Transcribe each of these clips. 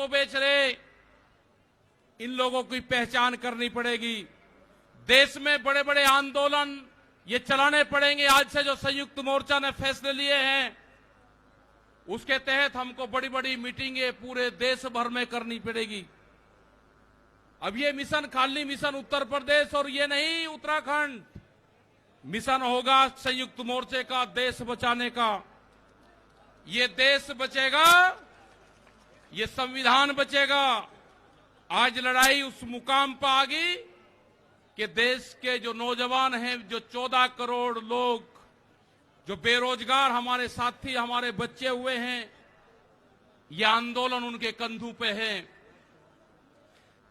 को बेच रहे, इन लोगों की पहचान करनी पड़ेगी। देश में बड़े बड़े आंदोलन ये चलाने पड़ेंगे। आज से जो संयुक्त मोर्चा ने फैसले लिए हैं, उसके तहत हमको बड़ी बड़ी मीटिंगें पूरे देश भर में करनी पड़ेगी। अब ये मिशन खाली मिशन उत्तर प्रदेश और ये नहीं उत्तराखंड, मिशन होगा संयुक्त मोर्चे का देश बचाने का। ये देश बचेगा, ये संविधान बचेगा। आज लड़ाई उस मुकाम पर आ गई कि देश के जो नौजवान हैं, जो 14 करोड़ लोग जो बेरोजगार हमारे साथी, हमारे बच्चे हुए हैं, यह आंदोलन उनके कंधों पे है।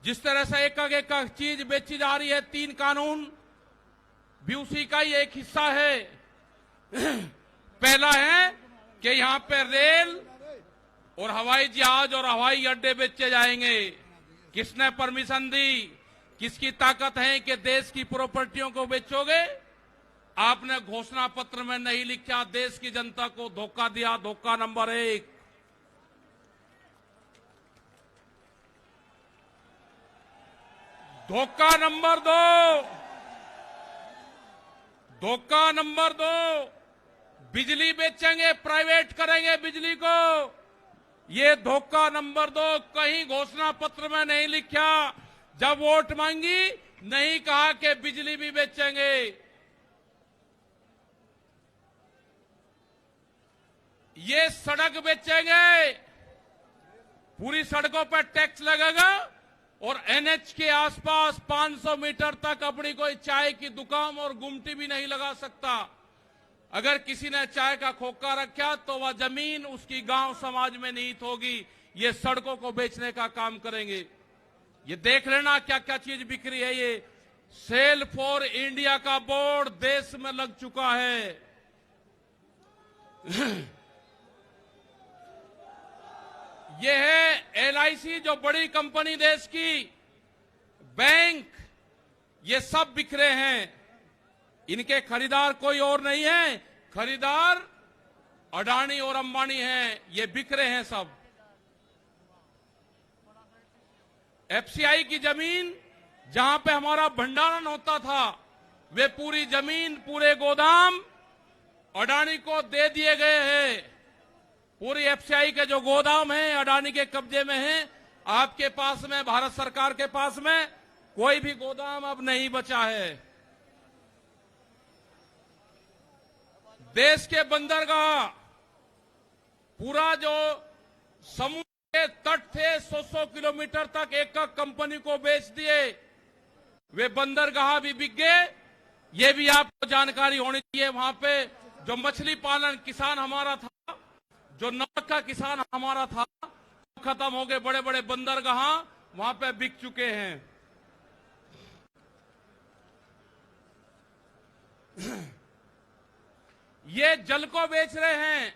जिस तरह से एक चीज बेची जा रही है, 3 कानून भी उसी का ही एक हिस्सा है। पहला है कि यहां पे रेल और हवाई जहाज और हवाई अड्डे बेचे जाएंगे। किसने परमिशन दी? किसकी ताकत है कि देश की प्रॉपर्टियों को बेचोगे? आपने घोषणा पत्र में नहीं लिखा, देश की जनता को धोखा दिया। धोखा नंबर 1। धोखा नंबर 2, धोखा नंबर 2, बिजली बेचेंगे, प्राइवेट करेंगे बिजली को। ये धोखा नंबर 2 कहीं घोषणा पत्र में नहीं लिखा। जब वोट मांगी, नहीं कहा कि बिजली भी बेचेंगे। ये सड़क बेचेंगे, पूरी सड़कों पर टैक्स लगेगा और एनएच के आसपास 500 मीटर तक अपनी कोई चाय की दुकान और गुमटी भी नहीं लगा सकता। अगर किसी ने चाय का खोखा रखा तो वह जमीन उसकी गांव समाज में निहित होगी। ये सड़कों को बेचने का काम करेंगे। ये देख लेना क्या क्या चीज बिक्री है। ये सेल फॉर इंडिया का बोर्ड देश में लग चुका है। ये है एलआईसी, जो बड़ी कंपनी देश की, बैंक, ये सब बिखरे हैं। इनके खरीदार कोई और नहीं है, खरीदार अडानी और अंबानी हैं। ये बिखरे हैं सब। एफसीआई की जमीन, जहां पे हमारा भंडारण होता था, वे पूरी जमीन, पूरे गोदाम अडानी को दे दिए गए हैं। पूरी एफसीआई के जो गोदाम हैं अडानी के कब्जे में हैं। आपके पास में, भारत सरकार के पास में कोई भी गोदाम अब नहीं बचा है। देश के बंदरगाह, पूरा जो समुद्र के तट थे 100-100 किलोमीटर तक एक कंपनी को बेच दिए। वे बंदरगाह भी बिक गए। ये भी आपको जानकारी होनी चाहिए। वहां पे जो मछली पालन किसान हमारा था, जो नमक का किसान हमारा था, खत्म हो गए। बड़े बड़े बंदरगाह वहां पे बिक चुके हैं। ये जल को बेच रहे हैं।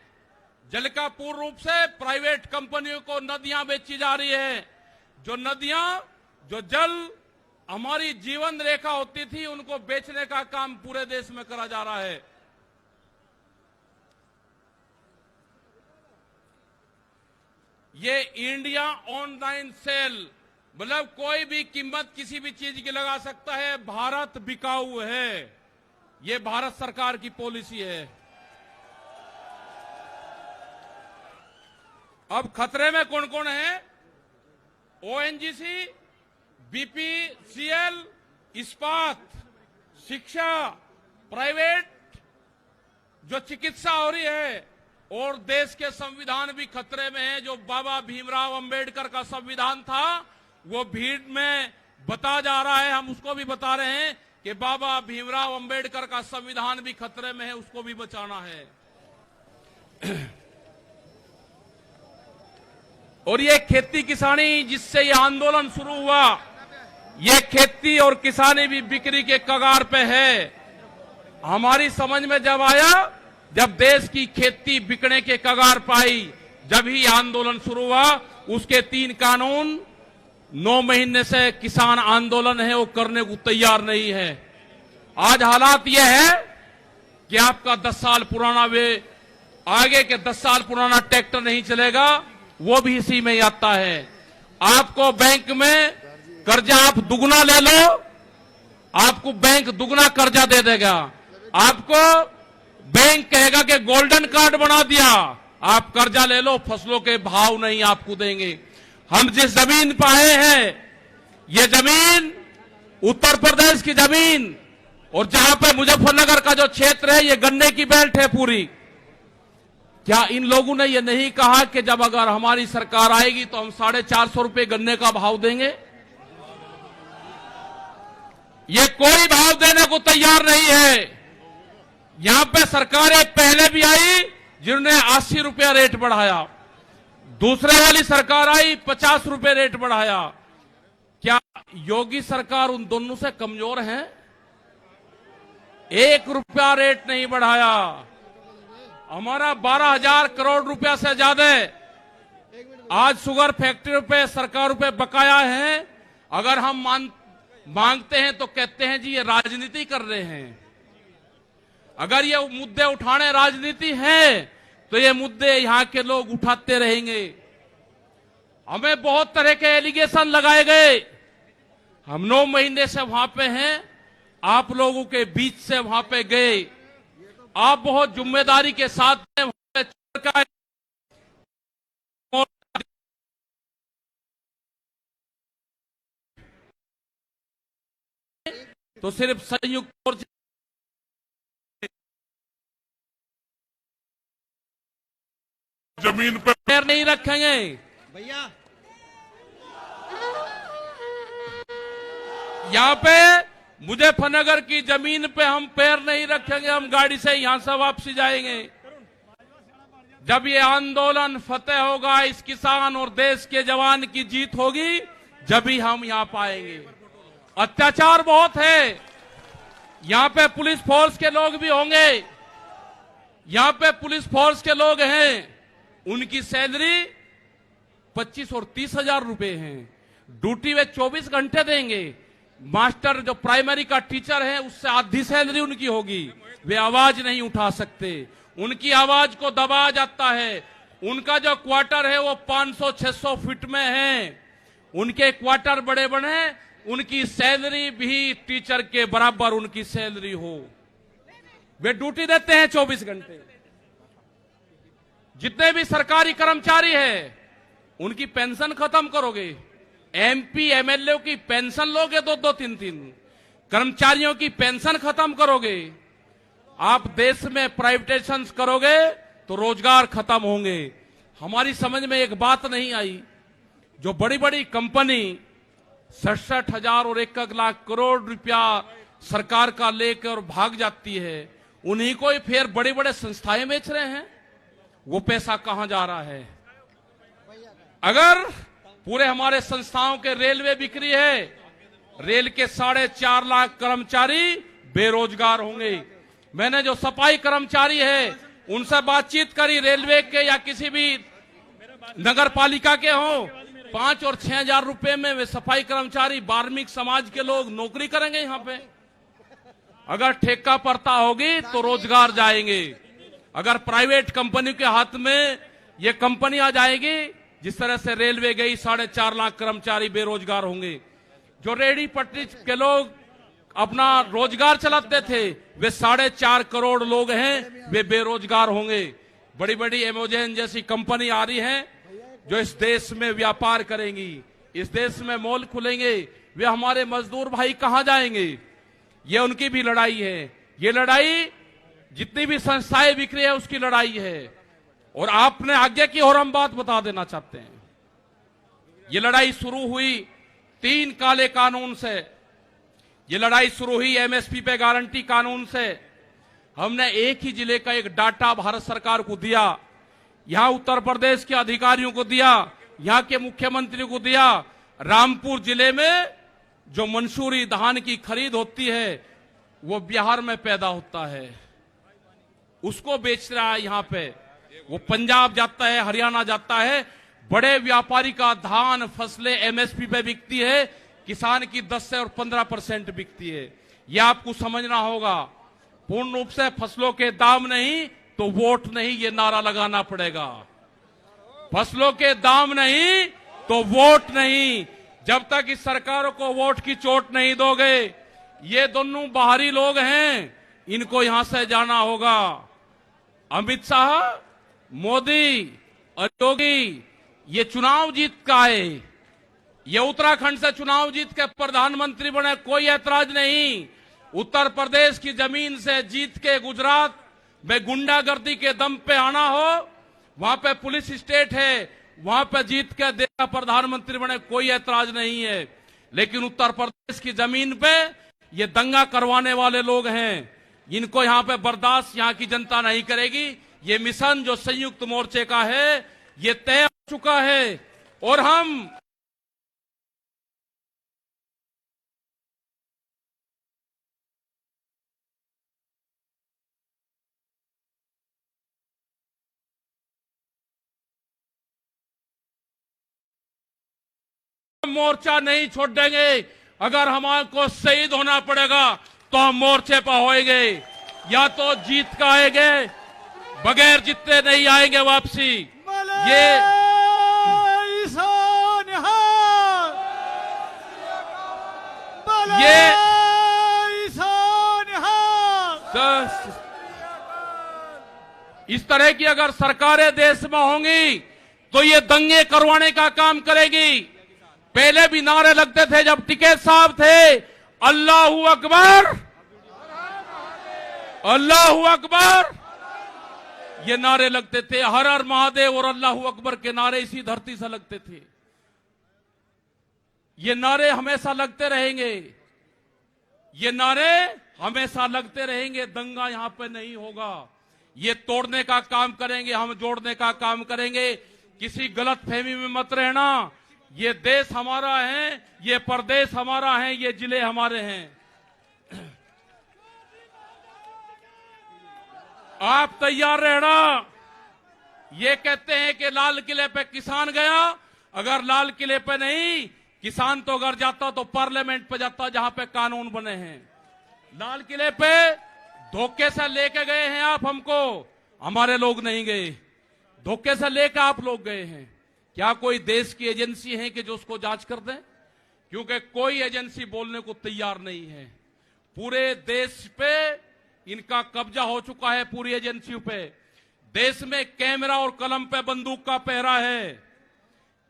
जल का पूर्ण रूप से प्राइवेट कंपनियों को नदियां बेची जा रही है। जो नदियां, जो जल हमारी जीवन रेखा होती थी, उनको बेचने का काम पूरे देश में करा जा रहा है। ये इंडिया ऑनलाइन सेल, मतलब कोई भी कीमत किसी भी चीज की लगा सकता है। भारत बिकाऊ है। ये भारत सरकार की पॉलिसी है। अब खतरे में कौन कौन है? ओएनजीसी, बीपीसीएल, इस्पात, शिक्षा, प्राइवेट जो चिकित्सा हो रही है, और देश के संविधान भी खतरे में है। जो बाबा भीमराव अंबेडकर का संविधान था, वो भीड़ में बता जा रहा है। हम उसको भी बता रहे हैं कि बाबा भीमराव अंबेडकर का संविधान भी खतरे में है, उसको भी बचाना है। और ये खेती किसानी, जिससे ये आंदोलन शुरू हुआ, ये खेती और किसानी भी बिक्री के कगार पे है। हमारी समझ में जब आया, जब देश की खेती बिकने के कगार पाई, जब ही आंदोलन शुरू हुआ। उसके 3 कानून 9 महीने से किसान आंदोलन है, वो करने को तैयार नहीं है। आज हालात यह है कि आपका 10 साल पुराना, वे आगे के 10 साल पुराना ट्रैक्टर नहीं चलेगा, वो भी इसी में आता है। आपको बैंक में कर्जा आप दुगना ले लो, आपको बैंक दुगना कर्जा दे देगा। आपको बैंक कहेगा कि गोल्डन कार्ड बना दिया, आप कर्जा ले लो, फसलों के भाव नहीं आपको देंगे। हम जिस जमीन पर आए हैं, ये जमीन उत्तर प्रदेश की जमीन, और जहां पे मुजफ्फरनगर का जो क्षेत्र है, ये गन्ने की बेल्ट है पूरी। क्या इन लोगों ने ये नहीं कहा कि जब अगर हमारी सरकार आएगी तो हम 450 रुपए गन्ने का भाव देंगे? ये कोई भाव देने को तैयार नहीं है। यहां पे सरकारें पहले भी आई जिन्होंने 80 रुपया रेट बढ़ाया, दूसरे वाली सरकार आई 50 रुपए रेट बढ़ाया। क्या योगी सरकार उन दोनों से कमजोर है? 1 रुपया रेट नहीं बढ़ाया। हमारा 12,000 करोड़ रुपया से ज्यादा आज शुगर फैक्ट्री पे सरकार पे बकाया है। अगर हम मांगते हैं तो कहते हैं जी ये राजनीति कर रहे हैं। अगर ये मुद्दे उठाने राजनीति है तो ये मुद्दे यहां के लोग उठाते रहेंगे। हमें बहुत तरह के एलिगेशन लगाए गए। हम 9 महीने से वहां पे हैं, आप लोगों के बीच से वहां पे गए। आप बहुत जिम्मेदारी के साथ तो सिर्फ संयुक्त मोर्चा जमीन पर पैर नहीं रखेंगे भैया। यहाँ पे मुजफ्फरनगर की जमीन पे हम पैर नहीं रखेंगे। हम गाड़ी से यहां से वापसी जाएंगे। जब ये आंदोलन फतेह होगा, इस किसान और देश के जवान की जीत होगी, जब ही हम यहां पाएंगे। अत्याचार बहुत है। यहां पे पुलिस फोर्स के लोग भी होंगे। यहां पे पुलिस फोर्स के लोग हैं, उनकी सैलरी 25 और 30 हजार रुपए है। ड्यूटी वे 24 घंटे देंगे। मास्टर जो प्राइमरी का टीचर है, उससे आधी सैलरी उनकी होगी। वे आवाज नहीं उठा सकते, उनकी आवाज को दबाया जाता है। उनका जो क्वार्टर है वो 500-600 फीट में है। उनके क्वार्टर बड़े बड़े, उनकी सैलरी भी टीचर के बराबर उनकी सैलरी हो। वे ड्यूटी देते हैं 24 घंटे। जितने भी सरकारी कर्मचारी हैं, उनकी पेंशन खत्म करोगे। एमपी एमएलए की पेंशन लोगे 2-2, 3-3। कर्मचारियों की पेंशन खत्म करोगे। आप देश में प्राइवेटाइजेशन करोगे तो रोजगार खत्म होंगे। हमारी समझ में एक बात नहीं आई, जो बड़ी बड़ी कंपनी 67,000 और 1 लाख करोड़ रुपया सरकार का लेकर भाग जाती है, उन्हीं को ही फिर बड़े बड़े संस्थाएं बेच रहे हैं। वो पैसा कहां जा रहा है? अगर पूरे हमारे संस्थाओं के रेलवे बिक्री है, रेल के 4.5 लाख कर्मचारी बेरोजगार होंगे। मैंने जो सफाई कर्मचारी है उनसे बातचीत करी, रेलवे के या किसी भी नगर पालिका के हों, 5 और 6 हजार रुपए में वे सफाई कर्मचारी बार्मिक समाज के लोग नौकरी करेंगे। यहां पे अगर ठेका पड़ता होगी तो रोजगार जाएंगे। अगर प्राइवेट कंपनी के हाथ में ये कंपनी आ जाएगी, जिस तरह से रेलवे गई, 4.5 लाख कर्मचारी बेरोजगार होंगे। जो रेहड़ी पटरी के लोग अपना रोजगार चलाते थे, वे 4.5 करोड़ लोग हैं, वे बेरोजगार होंगे। बड़ी बड़ी एमेजॉन जैसी कंपनी आ रही है जो इस देश में व्यापार करेंगी, इस देश में मॉल खुलेंगे। वे हमारे मजदूर भाई कहां जाएंगे? ये उनकी भी लड़ाई है। ये लड़ाई जितनी भी संस्थाएं बिक्री है उसकी लड़ाई है। और आपने आगे की और हम बात बता देना चाहते हैं, ये लड़ाई शुरू हुई 3 काले कानून से। ये लड़ाई शुरू हुई एमएसपी पे गारंटी कानून से। हमने एक ही जिले का एक डाटा भारत सरकार को दिया, यहां उत्तर प्रदेश के अधिकारियों को दिया, यहां के मुख्यमंत्री को दिया। रामपुर जिले में जो मंसूरी धान की खरीद होती है वो बिहार में पैदा होता है, उसको बेच रहा है यहां पे। वो पंजाब जाता है, हरियाणा जाता है। बड़े व्यापारी का धान फसलें एमएसपी पे बिकती है, किसान की 10 से और 15% बिकती है। यह आपको समझना होगा। पूर्ण रूप से फसलों के दाम नहीं तो वोट नहीं, ये नारा लगाना पड़ेगा। फसलों के दाम नहीं तो वोट नहीं, जब तक इस सरकारों को वोट की चोट नहीं दोगे, ये दोनों बाहरी लोग हैं, इनको यहां से जाना होगा। अमित शाह, मोदी और योगी ये चुनाव जीत का है, ये उत्तराखंड से चुनाव जीत के प्रधानमंत्री बने, कोई ऐतराज नहीं। उत्तर प्रदेश की जमीन से जीत के गुजरात में गुंडागर्दी के दम पे आना हो, वहां पे पुलिस स्टेट है, वहां पे जीत के देश का प्रधानमंत्री बने, कोई ऐतराज नहीं है। लेकिन उत्तर प्रदेश की जमीन पे ये दंगा करवाने वाले लोग हैं, इनको यहां पे बर्दाश्त यहां की जनता नहीं करेगी। ये मिशन जो संयुक्त मोर्चे का है, ये तय हो चुका है और हम मोर्चा नहीं छोड़ देंगे। अगर हमारे को शहीद होना पड़ेगा तो हम मोर्चे पर होएंगे, या तो जीत का आएंगे, बगैर जीते नहीं आएंगे वापसी। ये इस तरह की अगर सरकारें देश में होंगी तो ये दंगे करवाने का काम करेगी। पहले भी नारे लगते थे जब टिकैत साहब थे, अल्लाहू अकबर, अल्लाहू अकबर, ये नारे लगते थे। हर हर महादेव और अल्लाहू अकबर के नारे इसी धरती से लगते थे। ये नारे हमेशा लगते रहेंगे, ये नारे हमेशा लगते रहेंगे। दंगा यहां पे नहीं होगा, ये तोड़ने का काम करेंगे, हम जोड़ने का काम करेंगे। किसी गलत फहमी में मत रहना। ये देश हमारा है, ये प्रदेश हमारा है, ये जिले हमारे हैं। आप तैयार रहना। ये कहते हैं कि लाल किले पे किसान गया, अगर लाल किले पे नहीं, किसान तो अगर जाता तो पार्लियामेंट पे जाता जहां पे कानून बने हैं। लाल किले पे धोखे से लेके गए हैं आप हमको, हमारे लोग नहीं गए, धोखे से लेकर आप लोग गए हैं। क्या कोई देश की एजेंसी है कि जो उसको जांच कर दे? क्योंकि कोई एजेंसी बोलने को तैयार नहीं है। पूरे देश पे इनका कब्जा हो चुका है, पूरी एजेंसियों पे। देश में कैमरा और कलम पे बंदूक का पहरा है।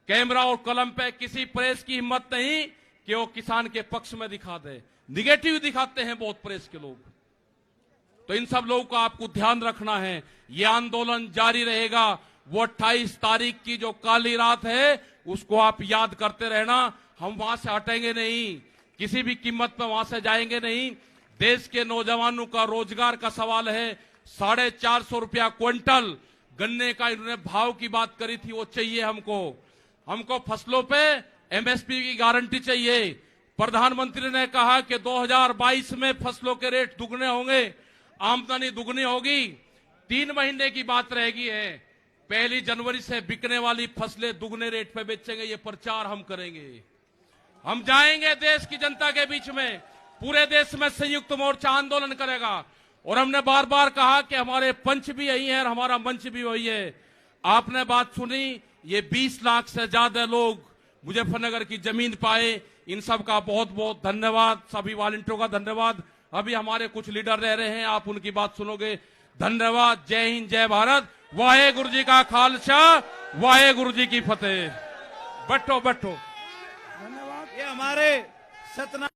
कैमरा और कलम पे किसी प्रेस की हिम्मत नहीं कि वो किसान के पक्ष में दिखा दे। निगेटिव दिखाते हैं बहुत प्रेस के लोग। तो इन सब लोगों का आपको ध्यान रखना है। ये आंदोलन जारी रहेगा। वो 28 तारीख की जो काली रात है उसको आप याद करते रहना। हम वहां से हटेंगे नहीं, किसी भी कीमत पर वहां से जाएंगे नहीं। देश के नौजवानों का रोजगार का सवाल है। 450 रुपया क्विंटल गन्ने का इन्होंने भाव की बात करी थी, वो चाहिए हमको। हमको फसलों पे एमएसपी की गारंटी चाहिए। प्रधानमंत्री ने कहा कि 2022 में फसलों के रेट दुगने होंगे, आमदनी दुगनी होगी। 3 महीने की बात रहेगी है। 1 जनवरी से बिकने वाली फसलें दुगने रेट पे बेचेंगे। ये प्रचार हम करेंगे। हम जाएंगे देश की जनता के बीच में, पूरे देश में संयुक्त मोर्चा आंदोलन करेगा। और हमने बार बार कहा कि हमारे पंच भी यही है और हमारा मंच भी वही है। आपने बात सुनी, ये 20 लाख से ज्यादा लोग मुजफ्फरनगर की जमीन पाए। इन सब का बहुत बहुत धन्यवाद, सभी वॉलंटियरों का धन्यवाद। अभी हमारे कुछ लीडर रह रहे हैं, आप उनकी बात सुनोगे। धन्यवाद। जय हिंद, जय भारत। वाहेगुरु जी का खालसा, वाहेगुरु जी की फतेह। बैठो बैठो। धन्यवाद। ये हमारे सतना